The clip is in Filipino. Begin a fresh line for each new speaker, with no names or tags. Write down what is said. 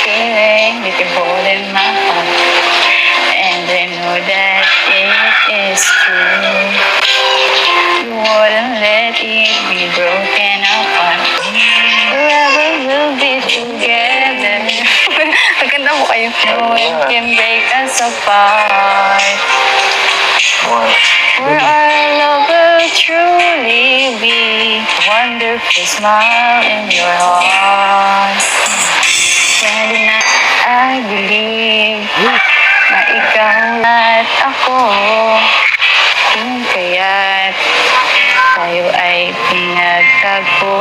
feeling that you're holding my heart, and I know that it is true. You wouldn't let it be broken apart. Forever we'll be together. Maganda mo kayo. No one can break us apart. Where our love will truly be. Wonderful smile in your heart. Pwede na I believe na ikaw at ako, kung kaya't tayo ay pinagtagpo.